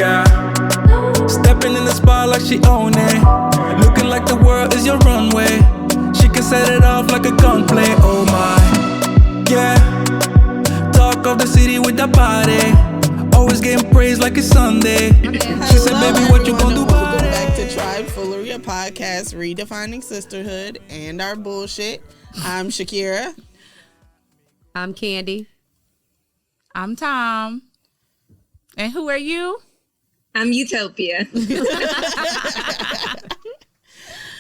Yeah. Stepping in the spot like she own it. Looking like the world is your runway. She can set it off like a gunplay. Oh my. Yeah. Talk of the city with that body. Always getting praised like it's Sunday. She said, baby, what you gonna do about it? Welcome back to Tribe Foolery, a podcast redefining sisterhood and our bullshit. I'm Shakira. I'm Candy. I'm Tom. And who are you? I'm Utopia.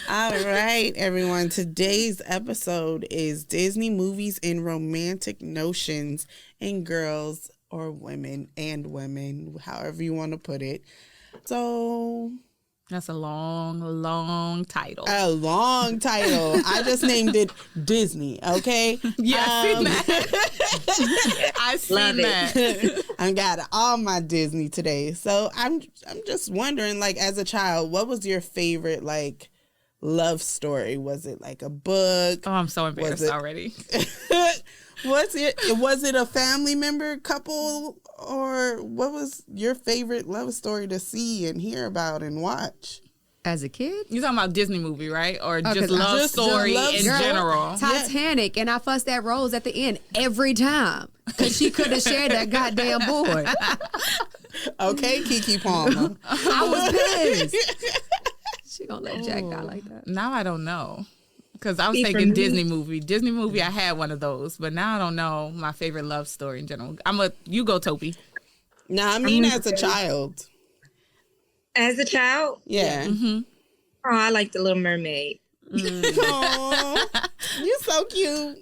All right, everyone. Today's episode is Disney movies and romantic notions in girls or women and women, however you want to put it. So That's a long title. a long title. I just named it Disney, okay? Yeah, I seen that. I seen that. I got all my Disney today. So I'm just wondering, like, as a child, what was your favorite, like, love story? Was it like a book? Oh, I'm so embarrassed already. Was it a family member, couple, or what was your favorite love story to see and hear about and watch? As a kid? You talking about Disney movie, right? Or just 'cause love just story love in story. general? Titanic, and I fussed at Rose at the end every time because she couldn't have shared that goddamn board. Okay, Keke Palmer. I was pissed. She gonna let Jack die like that. Now I don't know. Because I was See, thinking for me- Disney movie, I had one of those. But now I don't know my favorite love story in general. You go, Topi. No, I mean as a child. As a child, Yeah. Mm-hmm. oh, I like The Little Mermaid. Aw, you're so cute.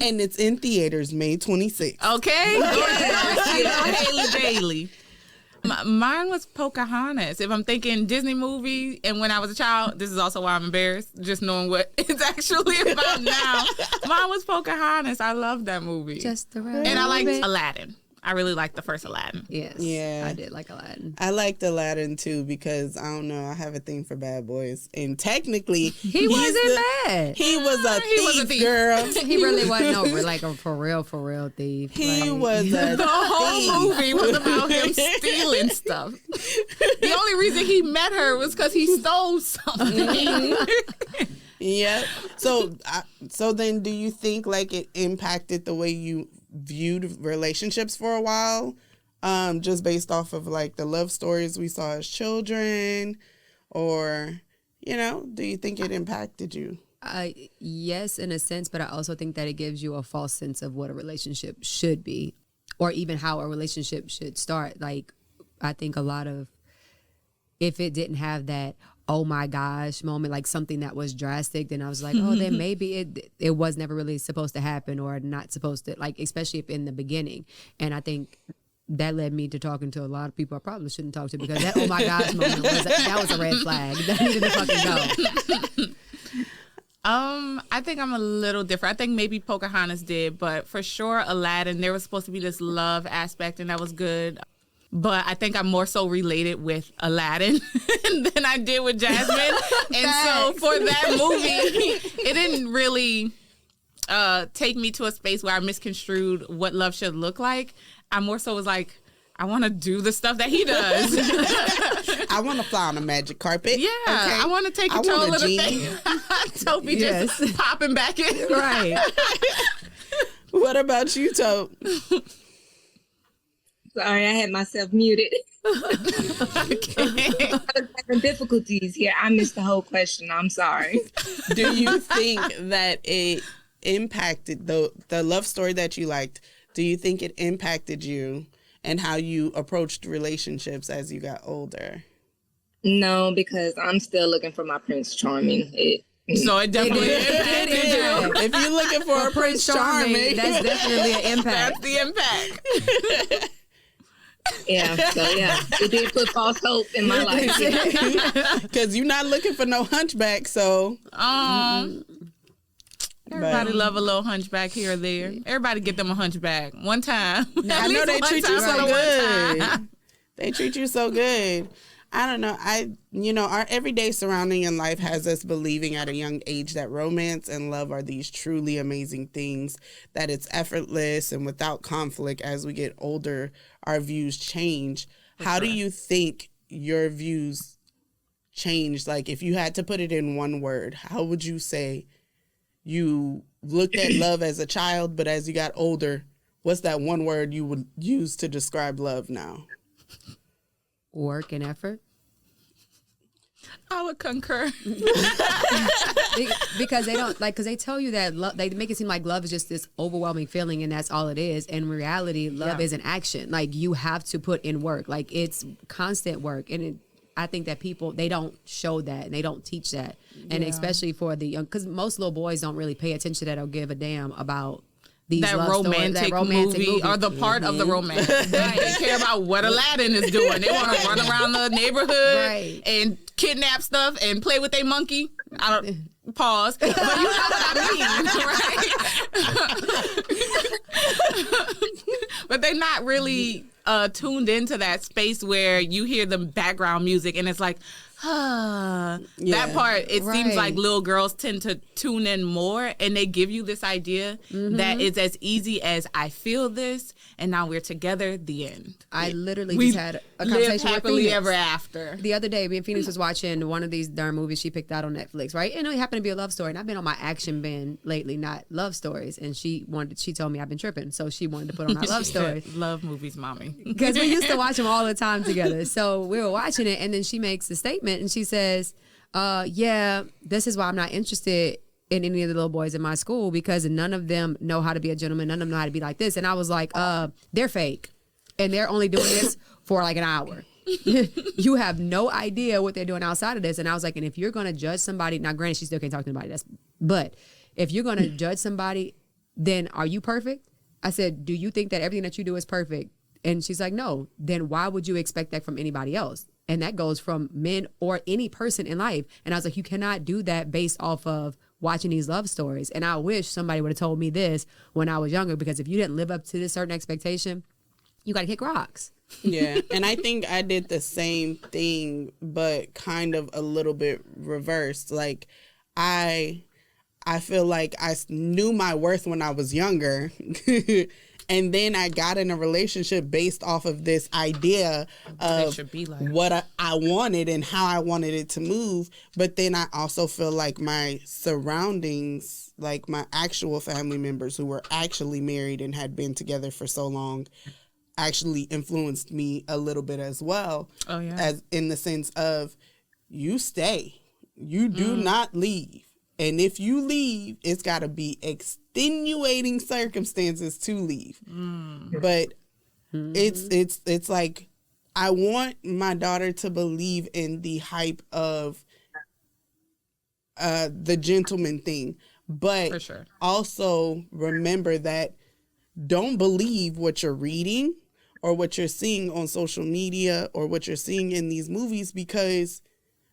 And it's in theaters May 26th. Okay. Haley Bailey. Mine was Pocahontas. If I'm thinking Disney movie, and when I was a child, this is also why I'm embarrassed, just knowing what it's actually about now. Mine was Pocahontas. I love that movie. Just the right. And I liked Aladdin. I really liked the first Aladdin. Yes. Yeah. I did like Aladdin. I liked Aladdin too because I don't know, I have a thing for bad boys, and technically He wasn't bad. He was a thief, girl. He really wasn't like a for real thief. He Like, was a The whole thief. movie was about him stealing stuff. The only reason he met her was because he stole something. Yep. So then, do you think like it impacted the way you viewed relationships for a while, just based off of like the love stories we saw as children, or do you think it impacted you? Yes, in a sense, but I also think that it gives you a false sense of what a relationship should be, or even how a relationship should start. Like, I think a lot of, if it didn't have that oh my gosh moment, like something that was drastic, then I was like, oh, then maybe it was never really supposed to happen, or not supposed to, like, especially if in the beginning. And I think that led me to talking to a lot of people I probably shouldn't talk to, because that oh my gosh moment was a red flag. That needed to fucking go. I think I'm a little different. I think maybe Pocahontas did, but for sure Aladdin, there was supposed to be this love aspect, and that was good. But I think I'm more so related with Aladdin than I did with Jasmine. And so for that movie, it didn't really take me to a space where I misconstrued what love should look like. I more so was like, I want to do the stuff that he does. I want to fly on a magic carpet. Yeah, okay? I want to take control of the thing. Toby just popping back in. Right. What about you, Tope? Sorry, I had myself muted. Okay. I was having difficulties here. I missed the whole question. I'm sorry. Do you think that it impacted the love story that you liked? Do you think it impacted you and how you approached relationships as you got older? No, because I'm still looking for my Prince Charming. So it definitely impacted you. If you're looking for a Prince Charming, that's definitely an impact. That's the impact. Yeah, so yeah, it did put false hope in my life. because you're not looking for no hunchback, so Everybody love a little hunchback here or there. Everybody get them a hunchback one time. I know they treat you so good. They treat you so good. I don't know. Our everyday surrounding in life has us believing at a young age that romance and love are these truly amazing things, that it's effortless and without conflict. As we get older, our views change. How do sure. you think your views changed? Like, if you had to put it in one word, how would you say you looked at love as a child, but as you got older, what's that one word you would use to describe love now? Work and effort. I would concur. Because they don't because they tell you that they make it seem like love is just this overwhelming feeling and that's all it is. In reality, love is an action. Like, you have to put in work. Like, it's constant work. And I think that people, they don't show that and they don't teach that. And especially for the young, because most little boys don't really pay attention to that or give a damn about these that love romantic, stories, movie or the part of the romance. They care about what Aladdin is doing. They want to run around the neighborhood and kidnap stuff and play with their monkey. I don't pause, but you know what I mean, right? But they're not really tuned into that space where you hear the background music and it's like, that part, it seems like little girls tend to tune in more, and they give you this idea that it's as easy as I feel this and now we're together, the end. I literally just had a conversation with happily Phoenix ever after. the other day. Me and Phoenix was watching one of these darn movies she picked out on Netflix, right? And it happened to be a love story. And I've been on my action bin lately, not love stories. And she told me I've been tripping, so she wanted to put on my love stories. Love movies, mommy. Because we used to watch them all the time together. So we were watching it, and then she makes a statement, and she says, yeah, this is why I'm not interested in any of the little boys in my school, because none of them know how to be a gentleman. None of them know how to be like this. And I was like, they're fake. And they're only doing this for like an hour. You have no idea what they're doing outside of this. And I was like, and if you're going to judge somebody, now granted, she still can't talk to anybody, but if you're going to judge somebody, then are you perfect? I said, do you think that everything that you do is perfect? And she's like, no. Then why would you expect that from anybody else? And that goes from men or any person in life. And I was like, you cannot do that based off of watching these love stories. And I wish somebody would have told me this when I was younger, because if you didn't live up to this certain expectation, you got to kick rocks. Yeah. And I think I did the same thing, but kind of a little bit reversed. Like, I feel like I knew my worth when I was younger. And then I got in a relationship based off of this idea of what I wanted and how I wanted it to move. But then I also feel like my surroundings, like my actual family members who were actually married and had been together for so long, actually influenced me a little bit as well. Oh, yeah. As in the sense of, you stay. You do not leave. And if you leave, it's got to be extenuating circumstances to leave. But it's like, I want my daughter to believe in the hype of the gentleman thing. But For sure. also remember that don't believe what you're reading or what you're seeing on social media or what you're seeing in these movies, because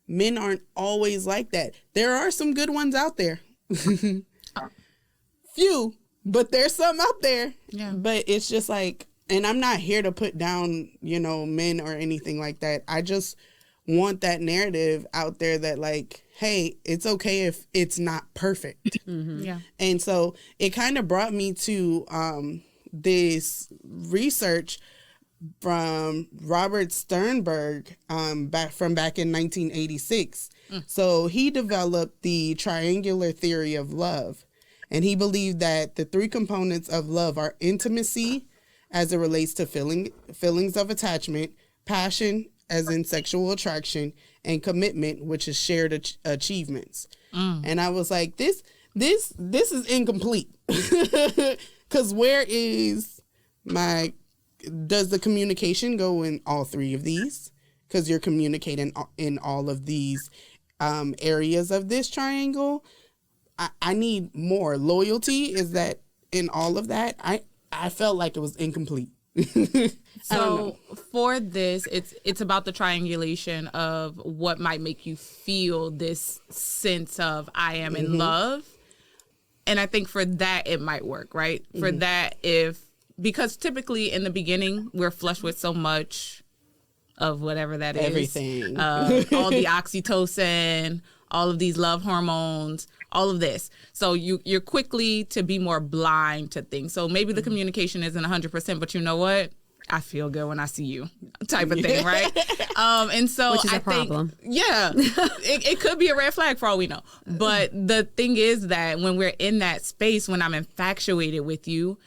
men aren't always like that. There are some good ones out there. Few, but there's some out there. Yeah. But it's just like, and I'm not here to put down, men or anything like that. I just want that narrative out there that, like, hey, it's okay if it's not perfect. Yeah. And so it kind of brought me to this research from Robert Sternberg back in 1986. So he developed the triangular theory of love, and he believed that the three components of love are intimacy, as it relates to feelings of attachment, passion, as in sexual attraction, and commitment, which is shared achievements. And I was like, this is incomplete, because does the communication go in all three of these? Because you're communicating in all of these areas of this triangle. I need more. Loyalty, is that in all of that? I felt like it was incomplete. So for this, it's about the triangulation of what might make you feel this sense of I am in love. And I think for that, it might work, right? For that, because typically in the beginning, we're flushed with so much of whatever that is. Everything. All the oxytocin, all of these love hormones, all of this. So you're quickly to be more blind to things. So maybe the communication isn't 100%, but you know what? I feel good when I see you type of thing, right? And so Which is I a problem. think, yeah, it could be a red flag for all we know. But the thing is that when we're in that space, when I'm infatuated with you,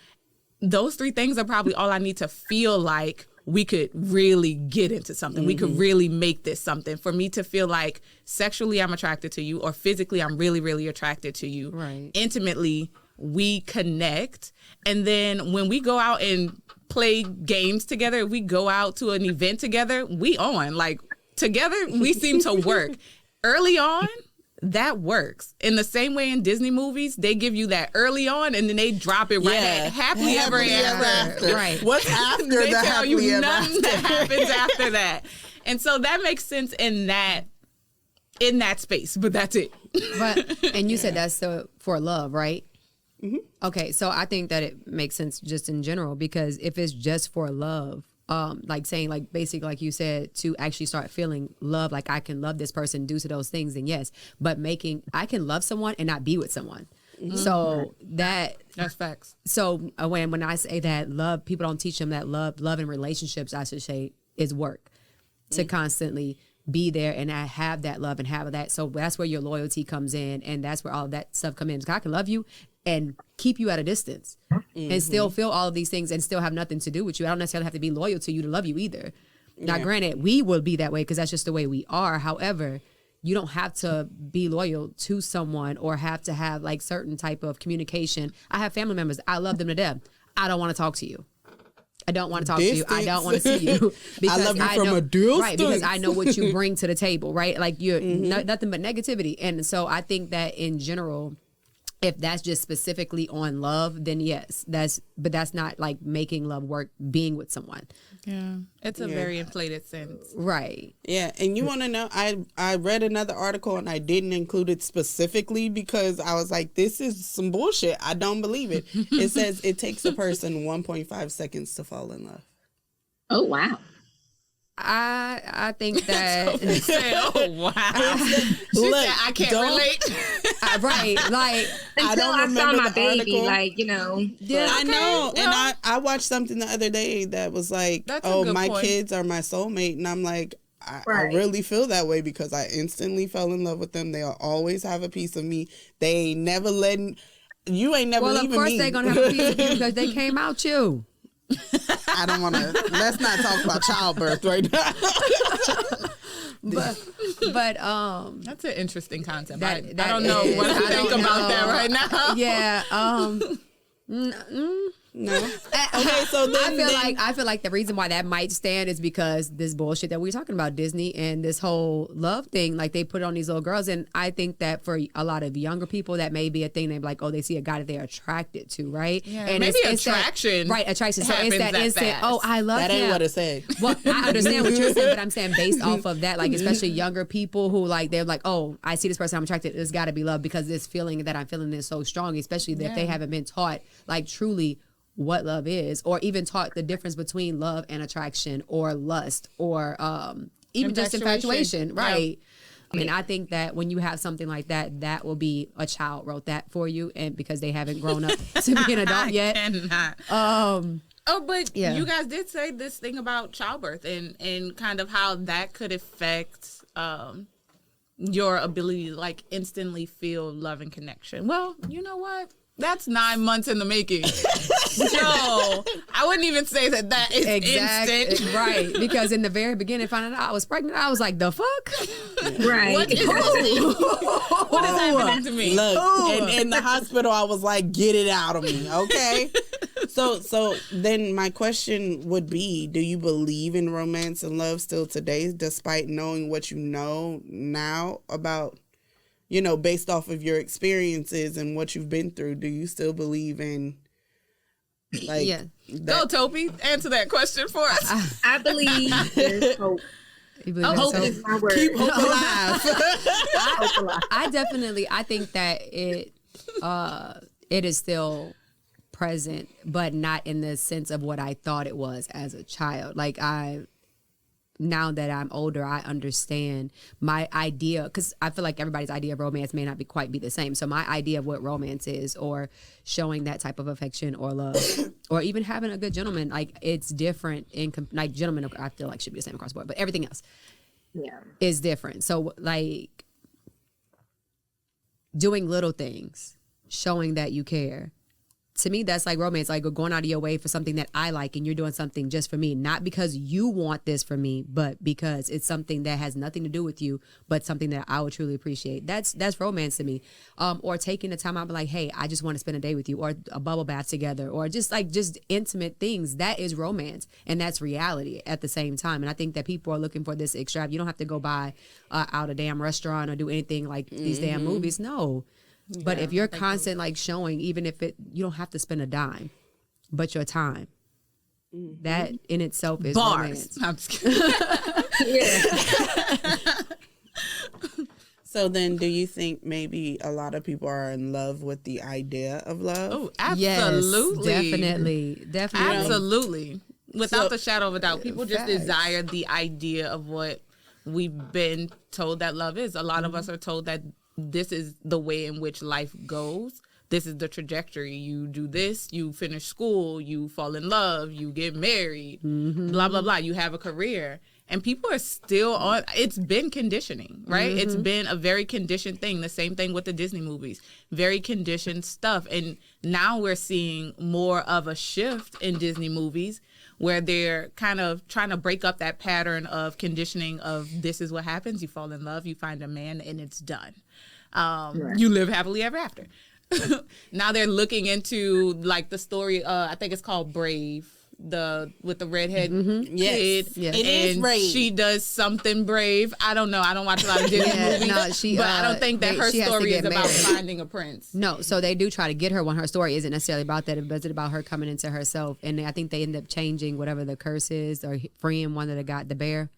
those three things are probably all I need to feel like we could really get into something. We could really make this something. For me to feel like sexually I'm attracted to you, or physically I'm really, really attracted to you. Right. Intimately, we connect. And then when we go out and play games together, we go out to an event together, we on. Like, together, we seem to work. Early on, that works. In the same way in Disney movies, they give you that early on and then they drop it right at happily ever after. Right. What's after They the tell happily you ever nothing after? that happens after that. And so that makes sense in that space, but that's it. But and you said that's for love, right? Okay, so I think that it makes sense just in general, because if it's just for love, like saying, like basically like you said, to actually start feeling love, like I can love this person due to those things, then yes. But I can love someone and not be with someone. So That's facts. so when I say that love, people don't teach them that love in relationships, I should say, is work to constantly be there and have that love and have that. So that's where your loyalty comes in, and that's where all of that stuff comes in. Because I can love you and keep you at a distance and still feel all of these things and still have nothing to do with you. I don't necessarily have to be loyal to you to love you either. Now, granted, we will be that way because that's just the way we are. However, you don't have to be loyal to someone or have to have like certain type of communication. I have family members. I love them to death. I don't want to talk to you. I don't want to talk to you. I don't want to see you because I love you I from know, a distance. right? Because I know what you bring to the table, right? Like you're nothing but negativity, and so I think that in general, if that's just specifically on love, then yes, but that's not like making love work. Being with someone, Yeah. It's a very inflated sense. right? Yeah, and you want to know, I read another article and I didn't include it specifically because I was like, this is some bullshit. I don't believe it. It says it takes a person 1.5 seconds to fall in love. Oh, wow. I think that Say, oh, wow. She Look, said, I can't don't- relate. right, like Until don't I saw remember my the baby, article. like, you know. yeah, I know, and well- I watched something the other day that was like, That's a oh, good my point. kids are my soulmate, and I'm like, I Right. really feel that way because I instantly fell in love with them. They'll always have a piece of me. They ain't never letting, you ain't never well, of leaving course me. they're gonna have a piece of you because they came out you. I don't want to. Let's not talk about childbirth right now. But That's an interesting concept. That- I that don't know is- what to I think don't about that know. right now. yeah, No. Okay, so then I feel like the reason why that might stand is because this bullshit that we're talking about, Disney and this whole love thing, like they put it on these little girls, and I think that for a lot of younger people, that may be a thing. They're like, oh, they see a guy that they're attracted to, right? Yeah, and maybe it's that- attraction right? Attraction. So it's happens that that instant. fast. Oh, I love that him. ain't what it said. Well, I understand what you're saying, but I'm saying based off of that, like especially younger people who like they're like, oh, I see this person, I'm attracted. It's got to be love because this feeling that I'm feeling is so strong, especially if they haven't been taught like truly what love is, or even taught the difference between love and attraction, or lust, or even just infatuation, right? I mean, I think that when you have something like that, that will be a child wrote that for you, and because they haven't grown up to be an adult yet. Cannot. Oh, but Yeah. you guys did say this thing about childbirth and kind of how that could affect your ability to like instantly feel love and connection. Well, you know what? That's 9 months in the making. So I wouldn't even say that is instant. Right? Because in the very beginning, finding out I was pregnant, I was like, the fuck? Right. What is happening? What is happening to me? Look, and in the hospital, I was like, get it out of me, okay? So then my question would be, do you believe in romance and love still today, despite knowing what you know now about, you know, based off of your experiences and what you've been through? Do you still believe in, like, Yeah. Go, Topi. Answer that question for us. I believe there's hope. You believe in Hope hope? is my word. keep hope alive? Hope alive. I think that it is still present, but not in the sense of what I thought it was as a child. Like now that I'm older, I understand my idea, because I feel like everybody's idea of romance may not be quite be the same. So my idea of what romance is, or showing that type of affection or love, or even having a good gentleman, like it's different like gentlemen, I feel like should be the same across the board, but everything else is different. So like doing little things, showing that you care. To me, that's like romance, like going out of your way for something that I like, and you're doing something just for me, not because you want this from me, but because it's something that has nothing to do with you, but something that I would truly appreciate. That's romance to me. Or taking the time out, be like, hey, I just want to spend a day with you, or a bubble bath together, or just intimate things. That is romance, and that's reality at the same time. And I think that people are looking for this extra. You don't have to go buy out a damn restaurant or do anything like these damn movies. No. But if you're constant like showing, even if you don't have to spend a dime, but your time, that in itself is romance. I'm just kidding. So then, do you think maybe a lot of people are in love with the idea of love? Oh, absolutely. Yes, definitely. Absolutely. Without a shadow of a doubt, people just Facts. desire the idea of what we've been told that love is. A lot of us are told that this is the way in which life goes. This is the trajectory. You do this, you finish school, you fall in love, you get married, blah, blah, blah. You have a career. And people are still on. It's been conditioning, right? It's been a very conditioned thing. The same thing with the Disney movies. Very conditioned stuff. And now we're seeing more of a shift in Disney movies where they're kind of trying to break up that pattern of conditioning of this is what happens. You fall in love, you find a man, and it's done. You live happily ever after. Now they're looking into like the story, I think it's called Brave, with the redhead kid. Yes. It is and Brave. she does something brave. I don't know. I don't watch a lot of Disney movies. But I don't think that her she has to story is get about married. finding a prince. No, so they do try to get her when her story isn't necessarily about that, but it's about her coming into herself. And I think they end up changing whatever the curse is, or freeing one of the bear.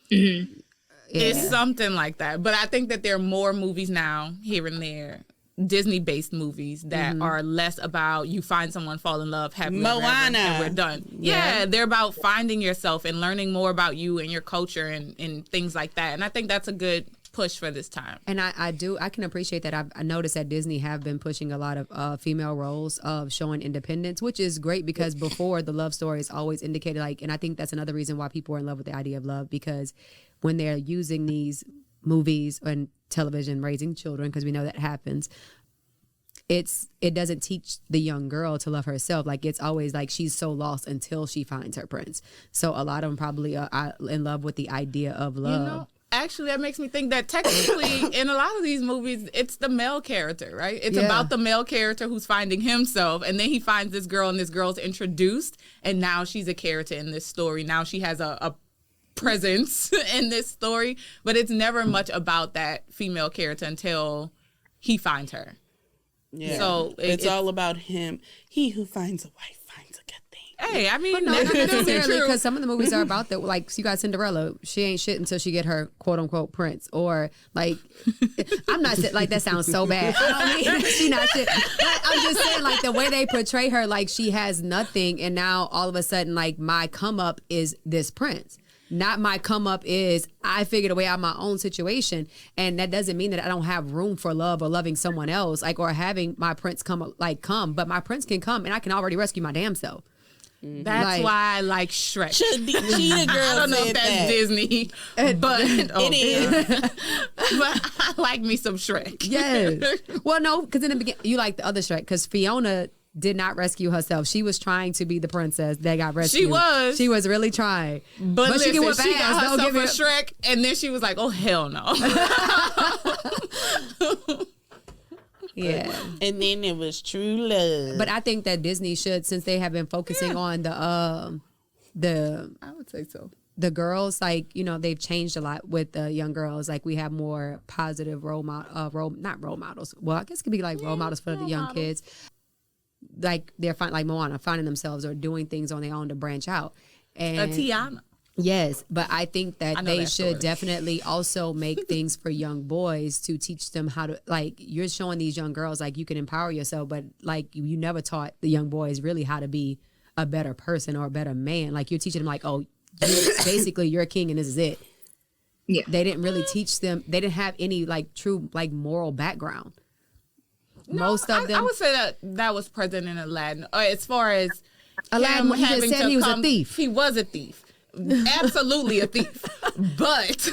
It's something like that. But I think that there are more movies now, here and there, Disney-based movies that are less about you find someone, fall in love, happily ever after, Moana. and we're done. Yeah, they're about finding yourself and learning more about you and your culture and things like that. And I think that's a good push for this time. And I can appreciate that. I noticed that Disney have been pushing a lot of female roles of showing independence, which is great, because before the love story is always indicated like, and I think that's another reason why people are in love with the idea of love, because when they're using these movies and television raising children, because we know that happens, it doesn't teach the young girl to love herself. Like, it's always like she's so lost until she finds her prince. So a lot of them probably are in love with the idea of love. You know, actually, that makes me think that technically in a lot of these movies, it's the male character, right? It's about the male character who's finding himself, and then he finds this girl, and this girl's introduced, and now she's a character in this story. Now she has a presence in this story, but it's never much about that female character until he finds her. Yeah. So it's all about him. He who finds a wife finds a good thing. Hey, I mean, No, not necessarily, true. because some of the movies are about that. Like, you got Cinderella. She ain't shit until she get her quote unquote prince. Or like, I'm not like, that sounds so bad. I don't mean she not shit. But I'm just saying, like, the way they portray her, like she has nothing, and now all of a sudden, like, my come up is this prince. Not my come up is I figured a way out my own situation, and that doesn't mean that I don't have room for love or loving someone else, like, or having my prince come, but my prince can come and I can already rescue my damn self. That's Like- why I like Shrek. Cheetah Girl I don't know if said that's that. Disney, but It is. but I like me some Shrek. Yes. Well, no, because in the beginning, you like the other Shrek, because Fiona did not rescue herself. She was trying to be the princess that got rescued. She was. really trying. But she listen, can whip she ass. got Don't herself give a it. Shrek, and then she was like, "Oh hell no!" Yeah. And then it was true love. But I think that Disney should, since they have been focusing on the I would say so. the girls, like, you know, they've changed a lot with the young girls. Like, we have more positive not role models. Well, I guess it could be like role models for the young kids. Like, they're like Moana, finding themselves or doing things on their own to branch out. And Tiana. yes, but I think I that know they that should story. definitely also make things for young boys to teach them how to, like, you're showing these young girls, like, you can empower yourself, but like, you never taught the young boys really how to be a better person or a better man. Like, you're teaching them like, oh, basically you're a king and this is it. Yeah. They didn't really teach them. They didn't have any like true like moral background. Most of them. I would say that was present in Aladdin. As far as Aladdin, him he just having said to he was a come- thief. He was a thief. Absolutely a thief. But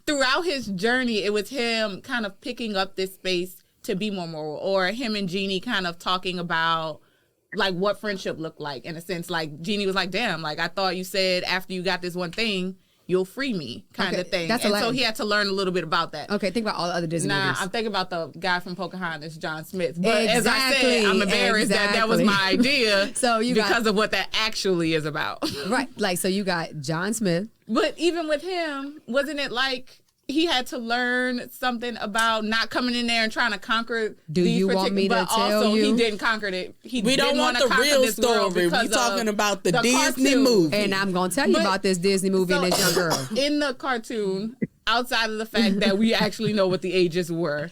throughout his journey, it was him kind of picking up this space to be more moral, or him and Genie kind of talking about like what friendship looked like, in a sense. Like Genie was like, damn, like I thought you said after you got this one thing, you'll free me, kind of thing. That's and Aladdin. so he had to learn a little bit about that. Okay, think about all the other Disney movies. I'm thinking about the guy from Pocahontas, John Smith. But as I Exactly, said, I'm embarrassed that was my idea So you got- because of what that actually is about. Right, like so you got John Smith. But even with him, wasn't it like he had to learn something about not coming in there and trying to conquer Do these you want me to but tell also you? he didn't conquer it. We didn't don't want wanna the conquer real this world story. because We talking of about the Disney cartoon. movie. And I'm gonna tell you But- about this Disney movie and this young girl. In the cartoon, outside of the fact that we actually know what the ages were,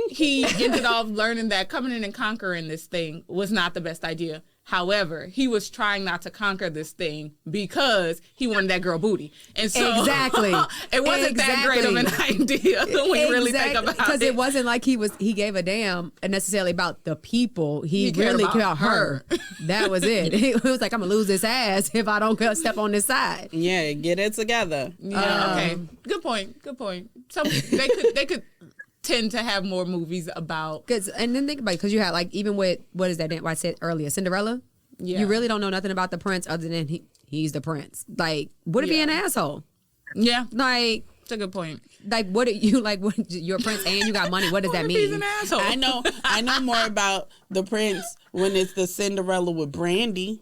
he ended up learning that coming in and conquering this thing was not the best idea. However, he was trying not to conquer this thing because he wanted that girl booty. And so Exactly. it wasn't that great of an idea when you really think about it. Because it wasn't like he gave a damn necessarily about the people. He cared really about cared about her. That was it. It was like, I'm gonna lose this ass if I don't step on this side. Yeah, get it together. Yeah, okay. Good point. So they could tend to have more movies about. And then think about it, because you had like even with what is that name I said earlier, Cinderella. Yeah. You really don't know nothing about the prince other than he's the prince. Like, would it be an asshole? Yeah, Like, that's a good point. what are you like? What you're a prince and you got money? What does that He's mean? an asshole. I know more about the prince when it's the Cinderella with Brandy.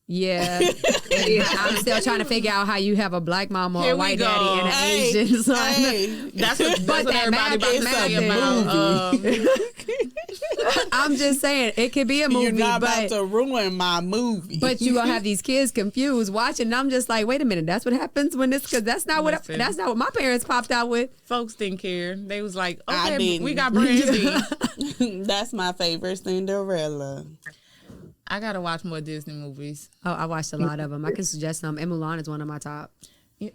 Yeah. I'm still trying to figure out how you have a black mama or Here a we white go. daddy and an Hey, Asian son. hey. That's what that everybody about to math say is about. I'm just saying it could be a movie, You're not about but to ruin my movie. but you gonna have these kids confused watching. And I'm just like, wait a minute, that's what happens when this, because that's not Listen. what my parents popped out with. Folks didn't care. They was like, I okay, didn't. we got Brandy. That's my favorite Cinderella. I gotta watch more Disney movies. Oh, I watched a lot of them. I can suggest some. And Mulan is one of my top.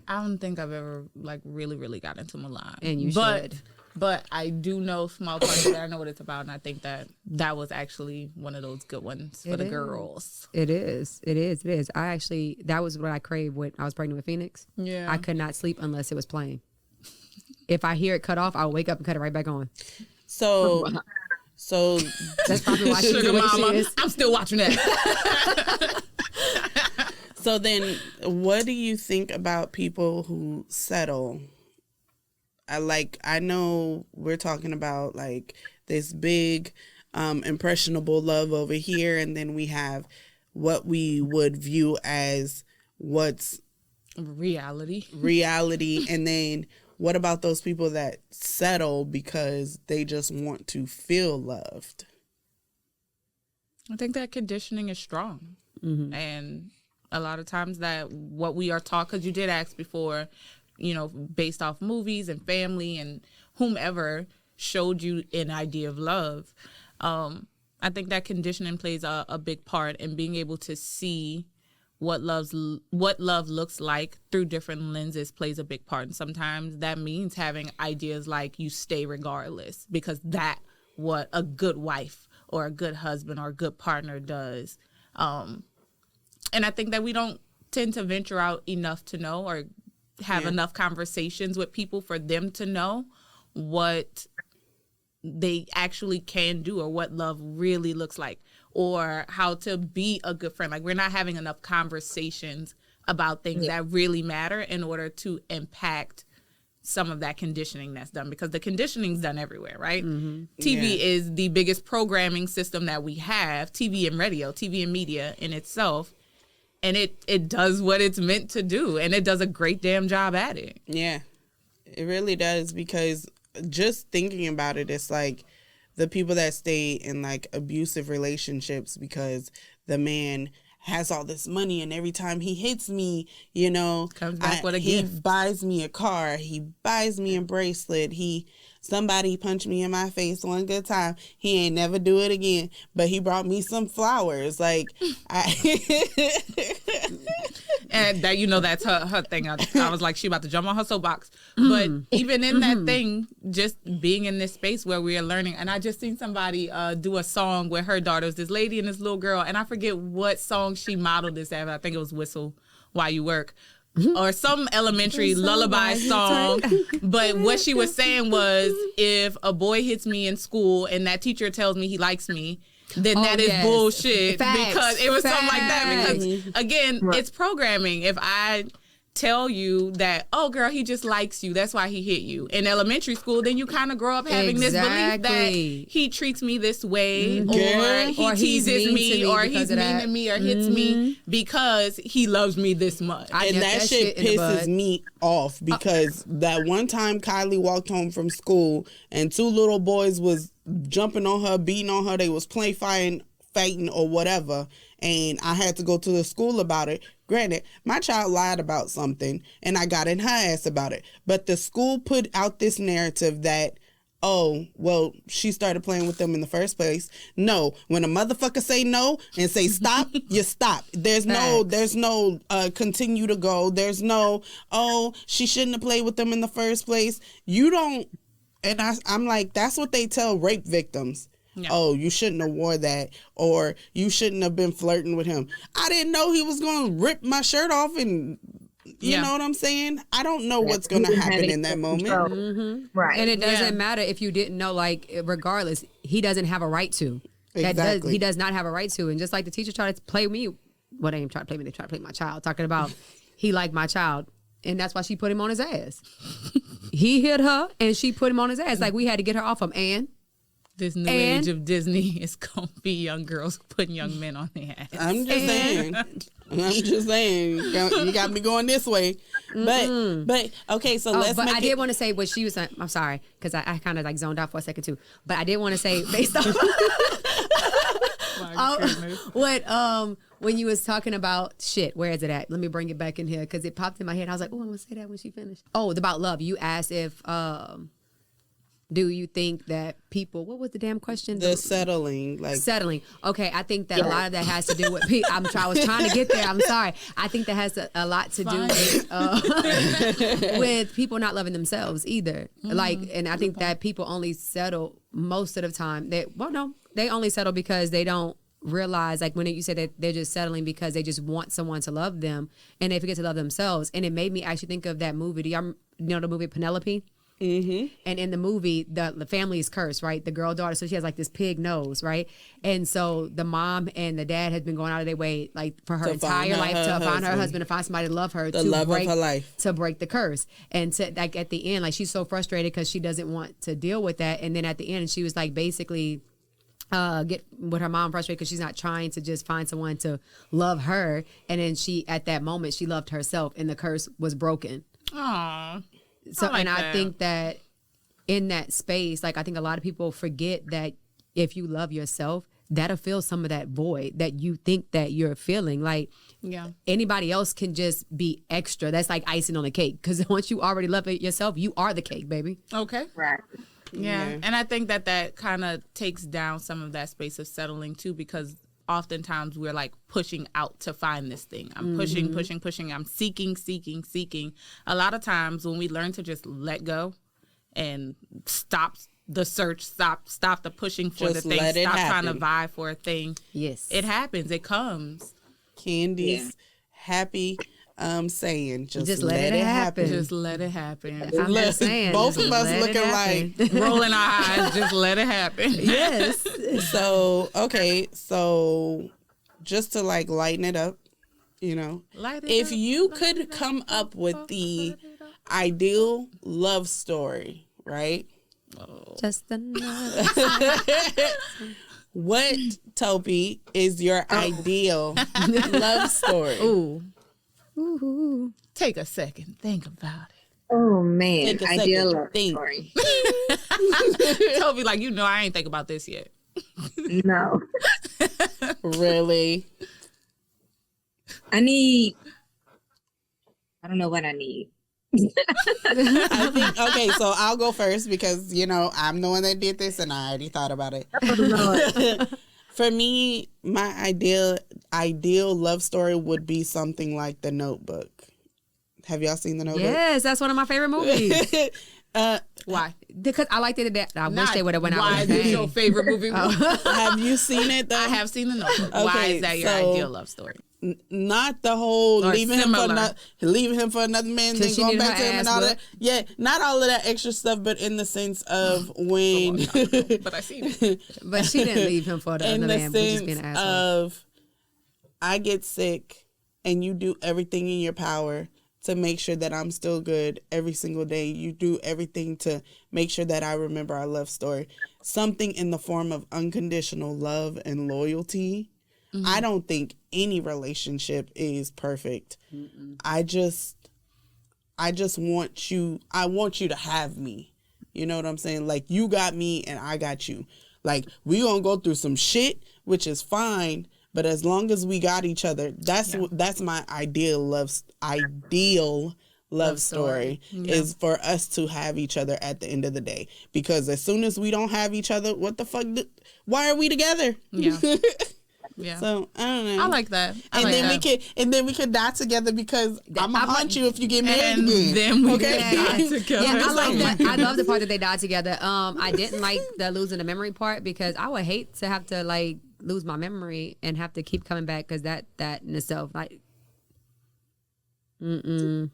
I don't think I've ever like really got into Milan. And you but, should. But I do know small parts of it. I know what it's about, and I think that was actually one of those good ones for It the is. girls. It is. That was what I craved when I was pregnant with Phoenix. Yeah. I could not sleep unless it was playing. If I hear it cut off, I'll wake up and cut it right back on. So That's probably why she's Sugar the way she Mama, is. I'm still watching that. So then, what do you think about people who settle? I know we're talking about like this big, impressionable love over here, and then we have what we would view as what's Reality. and then what about those people that settle because they just want to feel loved? I think that conditioning is strong. And a lot of times that what we are taught, because you did ask before, based off movies and family and whomever showed you an idea of love. I think that conditioning plays a big part in being able to see what love looks like through different lenses plays a big part. And sometimes that means having ideas like you stay regardless, because that's what a good wife or a good husband or a good partner does. And I think that we don't tend to venture out enough to know or have enough conversations with people for them to know what they actually can do or what love really looks like or how to be a good friend. Like, we're not having enough conversations about things that really matter in order to impact some of that conditioning that's done, because the conditioning's done everywhere, right? TV is the biggest programming system that we have, TV and radio, TV and media in itself. And it does what it's meant to do, and it does a great damn job at it. Yeah, it really does, because just thinking about it, it's like the people that stay in like abusive relationships because the man has all this money and every time he hits me, Comes back with a he gift. buys me a car, he buys me a bracelet, he somebody punched me in my face one good time. He ain't never do it again. But he brought me some flowers. Like, and that, you know, that's her thing. I was like, she about to jump on her soapbox. But even in that thing, just being in this space where we are learning, and I just seen somebody do a song with her daughters, this lady and this little girl, and I forget what song she modeled this after. I think it was Whistle While You Work. Or some elementary lullaby song. But what she was saying was, if a boy hits me in school and that teacher tells me he likes me, then that is bullshit. Facts. Because it was something like that. Because again, Right. it's programming. If I tell you that, oh girl, he just likes you, that's why he hit you in elementary school, then you kind of grow up having this belief that he treats me this way, or he teases me, or he's mean to me, or hits me because he loves me this much. and that shit pisses me off because that one time Kylie walked home from school and two little boys was jumping on her, beating on her. They was fighting or whatever, and I had to go to the school about it. Granted, my child lied about something and I got in her ass about it, but the school put out this narrative that, oh, well, she started playing with them in the first place. No, when a motherfucker say no and say stop, you stop. There's no continue to go. There's no, oh, she shouldn't have played with them in the first place. You don't. And I'm like, that's what they tell rape victims. Yeah. Oh, you shouldn't have wore that, or you shouldn't have been flirting with him. I didn't know he was going to rip my shirt off, and you know what I'm saying? I don't know what's going to happen in that moment. Right. And it doesn't matter if you didn't know, like, regardless, he doesn't have a right to. He does not have a right to. And just like the teacher tried to play me, well, they didn't try to play me, they tried to play my child, talking about he liked my child. And that's why she put him on his ass. He hit her, and she put him on his ass. Like, we had to get her off him. And this new age of Disney is going to be young girls putting young men on their ass. I'm just saying. You got me going this way. But okay, so let's but make I did want to say what she was saying. I'm sorry, because I kind of like zoned out for a second too. But I did want to say based on when you was talking about shit, where is it at? Let me bring it back in here because it popped in my head. I was like, oh, I'm going to say that when she finished. Oh, about love. You asked if... do you think that people, what was the damn question? The settling. Settling. Okay, I think that a lot of that has to do with people. I was trying to get there. I'm sorry. I think that has a lot to do with people not loving themselves either. And I think that people only settle most of the time. They only settle because they don't realize, like when you said that they're just settling because they just want someone to love them and they forget to love themselves. And it made me actually think of that movie. Do y'all know the movie Penelope? Mm-hmm. And in the movie, the family is cursed, right? The girl daughter, so she has like this pig nose, right? And so the mom and the dad has been going out of their way, like for her entire life, to find her husband, to find somebody to love her, the love of her life, to break the curse. And to, like at the end, like she's so frustrated because she doesn't want to deal with that. And then at the end, she was like basically get with her mom frustrated because she's not trying to just find someone to love her. And then she, at that moment, she loved herself, and the curse was broken. Aww. So, I think that in that space, like I think a lot of people forget that if you love yourself, that'll fill some of that void that you think that you're feeling. Like anybody else can just be extra. That's like icing on the cake. Because once you already love it yourself, you are the cake, baby. Okay. Right. Yeah. And I think that kind of takes down some of that space of settling too, because oftentimes we're like pushing out to find this thing. I'm pushing. I'm seeking. A lot of times when we learn to just let go and stop the search, stop the pushing for the thing, stop trying to vie for a thing. Yes. It happens. It comes. Candy's happy saying, just let it happen. Just let it happen. I'm just saying. Both of us looking like rolling our eyes, just let it happen. Yes. So, okay. So just to like lighten it up, if you could come up with the ideal love story, right? Just another. What, Topi, is your ideal love story? Ooh. Take a second. Think about it. Oh, man. Ideal love story. Toby, like, I ain't think about this yet. No. Really? I don't know what I need. I think, okay, so I'll go first because, I'm the one that did this and I already thought about it. For me, my ideal love story would be something like The Notebook. Have y'all seen The Notebook? Yes, that's one of my favorite movies. Why? Because I liked it. I wish they would have went out. Why with is a your bang. favorite movie? Have you seen it though? I have seen The Notebook. Why Okay, is that your so- ideal love story? Not the whole Or leaving him for another man, then she going needed back to her him and ass all that. whooped. Yeah, not all of that extra stuff, but in the sense of when, But I seen it. But she didn't leave him for the in other the man, which is being sense an asshole. of, I get sick and you do everything in your power to make sure that I'm still good every single day. You do everything to make sure that I remember our love story. Something in the form of unconditional love and loyalty. I don't think any relationship is perfect. I just want you to have me. You know what I'm saying? Like, you got me and I got you. Like, we gonna go through some shit, which is fine, but as long as we got each other, that's my ideal love story is for us to have each other at the end of the day. Because as soon as we don't have each other, what the fuck? Why are we together? Yeah. Yeah. So I don't know. I like that. And then we could die together because I'm gonna haunt you if you get married And again. then we Okay? die together. Yeah, I like that. I love the part that they died together. I didn't like the losing the memory part because I would hate to have to like lose my memory and have to keep coming back because that in itself like, that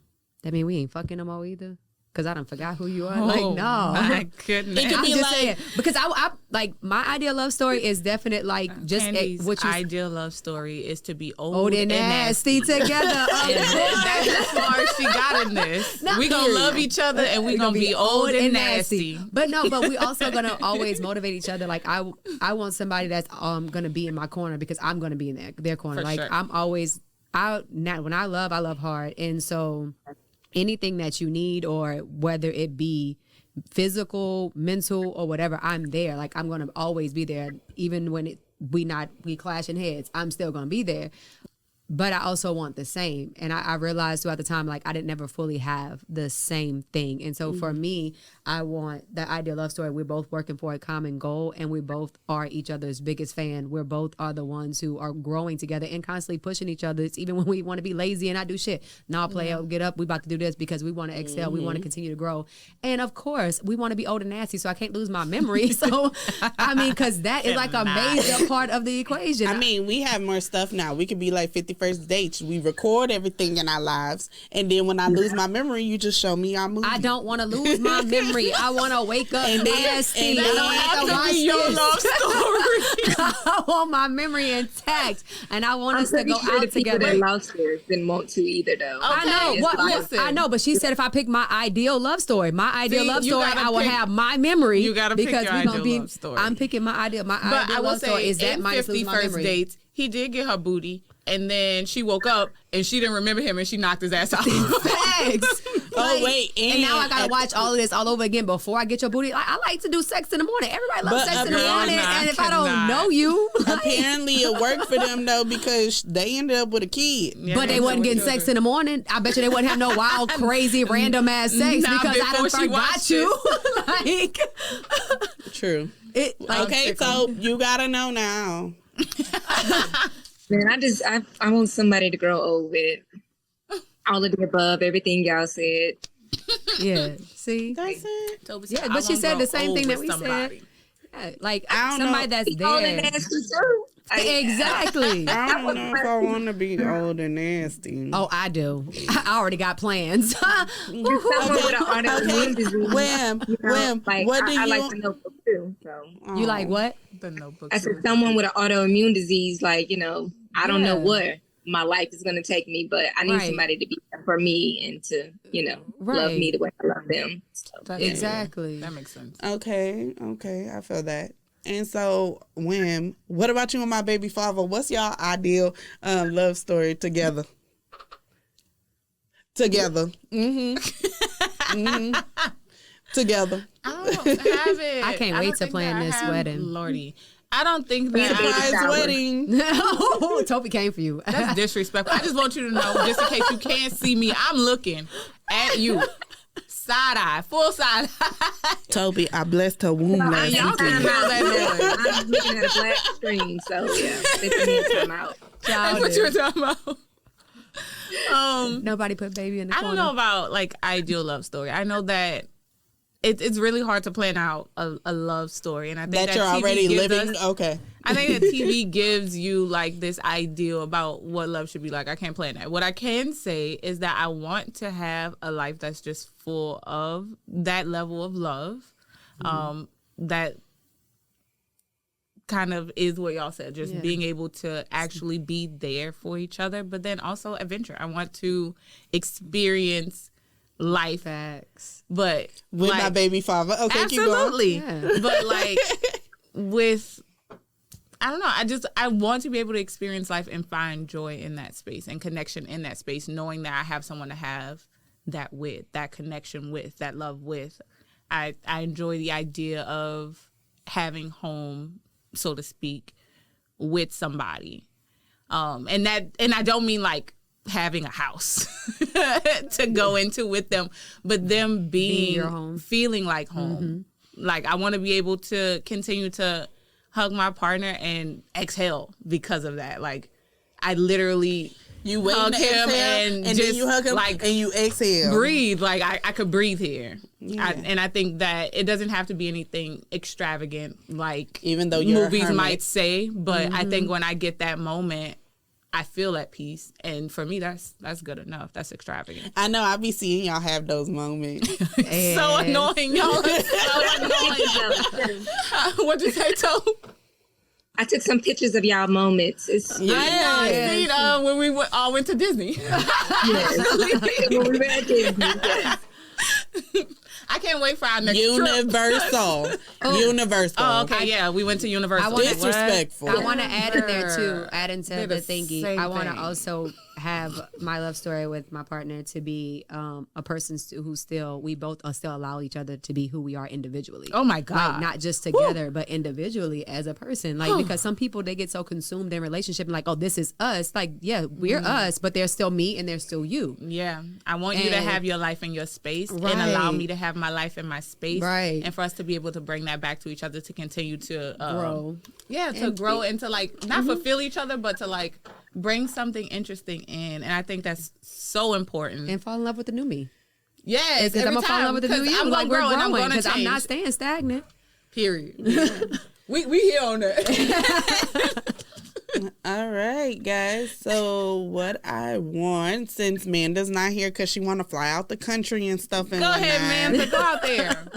mean we ain't fucking no more either. Cause I done forgot who you are. Like, no. My goodness. It could I'm be just like, saying, because I like my ideal love story is definite like just Candy's what you ideal love story is to be old and nasty together. That's as far as she got in this. Not We gonna period. love each other and we gonna be old and nasty. But we also gonna always motivate each other. Like I want somebody that's gonna be in my corner because I'm gonna be in their corner. For Like sure. I'm always when I love hard, and so anything that you need, or whether it be physical, mental, or whatever, I'm there. Like I'm gonna always be there, even when we clashing heads. I'm still gonna be there. But I also want the same. And I realized throughout the time, like I didn't never fully have the same thing. And so for me, I want the ideal love story. We're both working for a common goal and we both are each other's biggest fan. We're both are the ones who are growing together and constantly pushing each other. It's even when we want to be lazy and not do shit. Now play out, get up. We about to do this because we want to excel. We want to continue to grow. And of course, we want to be old and nasty, so I can't lose my memory. So, I mean, because that is like a major part of the equation. I mean, we have more stuff now. We could be like 51st dates. We record everything in our lives. And then when I lose my memory, you just show me our movie. I don't want to lose my memory. I want to wake up nasty. and I then don't have to That watch be your this. love story. I want my memory intact, and I want us to pretty go sure out the people together. that love stories didn't want to either, though. I know. Okay, What? listen. I know, but she said if I pick my ideal love story, you gotta I will pick- have my memory. you gotta pick because your we're gonna ideal be. love story. I'm picking my ideal. My But ideal I will love story say, is that in minus losing my 51st memory. dates, he did get her booty, and then she woke up and she didn't remember him, and she knocked his ass out. Facts. Oh, wait, and now I gotta and- watch all of this all over again before I get your booty. I like to do sex in the morning. Everybody loves But sex in the apparently- morning, Nah, and if I don't cannot. know you, Apparently it worked for them though because they ended up with a kid. Yeah, but they wasn't getting sex in the morning. I bet you they wouldn't have no wild, crazy, random ass sex Nah, because I done before she forgot watched you. Like, True. like Okay, so you gotta know now. Man, I want somebody to grow old with. All of the above, everything y'all said. yeah. See, That's it. Toby Yeah, said, but "I she won't said grow the same old thing that with we somebody." said. Yeah, like I don't somebody know. that's All and there. nasty too. Exactly. I don't know if I want to be old and nasty. Oh, I do. I already got plans. Someone with an autoimmune disease. Wham, you know, wham. like, What do I you? like the Notebook too. So You like what? The Notebook. I said someone with an autoimmune disease, like, I don't know Yeah. where my life is going to take me, but I need Right. somebody to be there for me and to, love me the way I love them. So, Exactly. That makes sense. Okay, I feel that. And so, Wham, what about you and my baby father? What's y'all ideal love story together? Together. Together. I don't have it. I can't don't wait to think plan that I this have- wedding. Lordy. I don't think Baby that shower. wedding. Oh, Toby came for you. that's disrespectful. I just want you to know, just in case you can't see me, I'm looking at you. Side eye, full side eye. Toby, I blessed her womb last y'all weekend. can feel that noise. I'm looking at a black screen, so yeah, it's time out. That's what you were talking about. Nobody put baby in the I corner. don't know about like ideal love story. I know that it's really hard to plan out a love story, and I think That you're TV already gives living? us- Okay. I think that TV gives you like this ideal about what love should be like. I can't plan that. What I can say is that I want to have a life that's just full of that level of love. That kind of is what y'all said, just being able to actually be there for each other, but then also adventure. I want to experience life, Facts. but With like, my baby father. Okay, keep going. absolutely. Yeah. But like with, I don't know. I want to be able to experience life and find joy in that space and connection in that space, knowing that I have someone to have that with, that connection with, that love with. I enjoy the idea of having home, so to speak, with somebody. And I don't mean like having a house to go into with them, but them being your home. feeling like home. Like I want to be able to continue to hug my partner and exhale because of that. Like I literally You wait hug to him exhale, and then just, you hug him like, and you exhale. breathe. Like I could breathe here. Yeah. And I think that it doesn't have to be anything extravagant like Even though you're a movies hermit. might say, but I think when I get that moment, I feel at peace, and for me, that's good enough. That's extravagant. I know. I be seeing y'all have those moments. So annoying, y'all. Are so annoying. What'd you say, Toe? I took some pictures of y'all moments. It's I know. I seen when we all went to Disney. yes. When we were at Disney, yes. I can't wait for our next trip. Universal. Universal. Oh, okay, yeah, we went to Universal. I wanna- Disrespectful. I want to add in there too, add into They're the the thingy. same I want to thing. also have my love story with my partner to be a person who still, we both still allow each other to be who we are individually. Oh my God. Like not just together, but individually as a person. Like because some people, they get so consumed in relationship and like, oh, this is us. Like, yeah, we're us, but there's still me and there's still you. Yeah, I want you to And- have your life in your space and Right. allow me to have my life in my space. Right. And for us to be able to bring that back to each other to continue to Grow. Yeah, to grow and to like not fulfill each other, but to like bring something interesting in. And I think that's so important. And fall in love with the new me. Yes, Because I'm going to fall in love with the new you. I'm Like we're and I'm growing gonna because I'm change. not staying stagnant. Period. we here on that. All right, guys. So what I want, since Manda's not here because she want to fly out the country and stuff and Go ahead, whatnot, man. Go out there.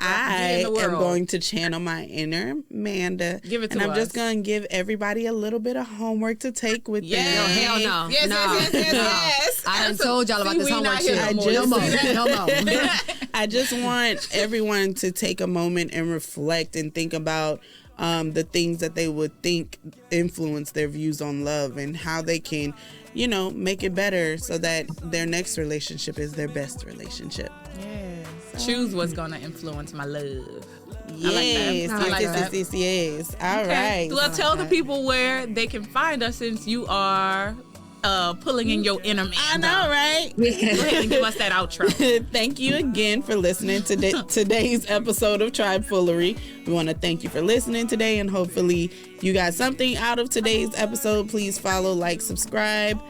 I in the am world. going to channel my inner Manda. Give it to and I'm just us. going to give everybody a little bit of homework to take with them. Yes. Hell no. Yes, no. yes. I done told y'all about See, this we homework not here shit. no more. No more. You see that? No more. I just want everyone to take a moment and reflect and think about the things that they would think influence their views on love and how they can, make it better so that their next relationship is their best relationship. Yes. Choose what's gonna influence my love. Yes, I like that. yes. All right. Well, tell the people where they can find us since you are pulling in your inner man. I know, right? Go ahead and give us that outro. Thank you again for listening to today's episode of Tribe Foolery. We want to thank you for listening today, and hopefully you got something out of today's episode. Please follow, like, subscribe.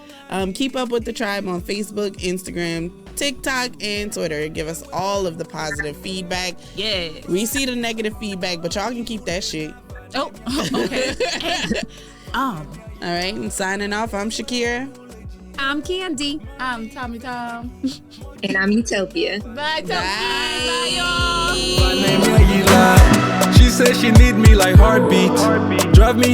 Keep up with the tribe on Facebook, Instagram, TikTok, and Twitter. Give us all of the positive feedback. Yes. We see the negative feedback, but y'all can keep that shit. Oh, okay. All right, and signing off, I'm Shakira. I'm Candy. I'm Tommy Tom. And I'm Utopia. Bye, Tommy. Bye. Bye, y'all. My name Megila. She says she need me like heartbeat. Drive me